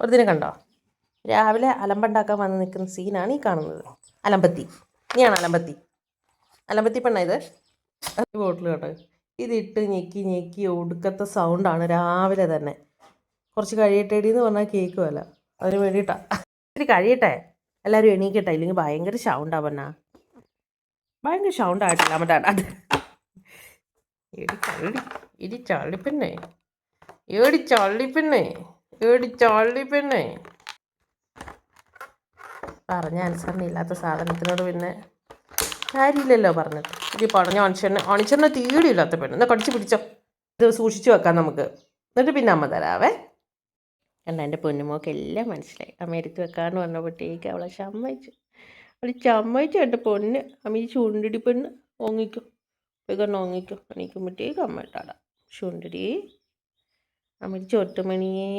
ഒരുതിനെ കണ്ടോ? രാവിലെ അലമ്പുണ്ടാക്കാൻ വന്ന് നിൽക്കുന്ന സീനാണ് ഈ കാണുന്നത്. അലമ്പത്തി, നീയാണ് അലമ്പത്തി പെണ്ണ ഇത്. ബോട്ടിൽ കേട്ടോ, ഇതിട്ട് ഞെക്കി ഞെക്കി ഒടുക്കത്തെ സൗണ്ടാണ് രാവിലെ തന്നെ. കുറച്ച് കഴിയട്ടേടി എന്ന് പറഞ്ഞാൽ കേൾക്കുമല്ല, അതിന് വേണ്ടിയിട്ടാണ്. ഇത്തിരി കഴിയട്ടെ, എല്ലാവരും എണീക്കട്ടെ, ഇല്ലെങ്കിൽ ഭയങ്കര സൗണ്ടാവണ്ണ. ഭയങ്കര സൗണ്ടായിട്ടില്ല മറ്റാ. ഇടി ചള്ളിപ്പെണ്ണേ, പറഞ്ഞ അനുസരണയില്ലാത്ത സാധനത്തിനോട് പിന്നെ കാര്യമില്ലല്ലോ പറഞ്ഞിട്ട്. ഇത് പറഞ്ഞ അണിച്ചെണ്ണ തീടിയില്ലാത്ത പെണ്ണ്. എന്നാൽ കടിച്ച് പിടിച്ചോ, ഇത് സൂക്ഷിച്ചു വെക്കാം നമുക്ക്, എന്നിട്ട് പിന്നെ അമ്മ തരാവേ. കണ്ട എൻ്റെ പൊന്നുമോക്ക് എല്ലാം മനസ്സിലായി. അമ്മ എടുത്ത് വെക്കാമെന്ന് പറഞ്ഞപ്പോഴത്തേക്ക് അവളെ ചമ്മയിച്ചു എൻ്റെ പൊന്ന്. അമ്മ ഈ ചുണ്ടിടി പെണ്ണ് ഓങ്ങിക്കും, ഇതൊന്ന് ഓങ്ങിക്കും, എണീക്കുമ്പോഴത്തേക്ക് അമ്മ ഇട്ടാടാം. ചുണ്ടിടി അമ്മ ചൊട്ടുമണിയേ.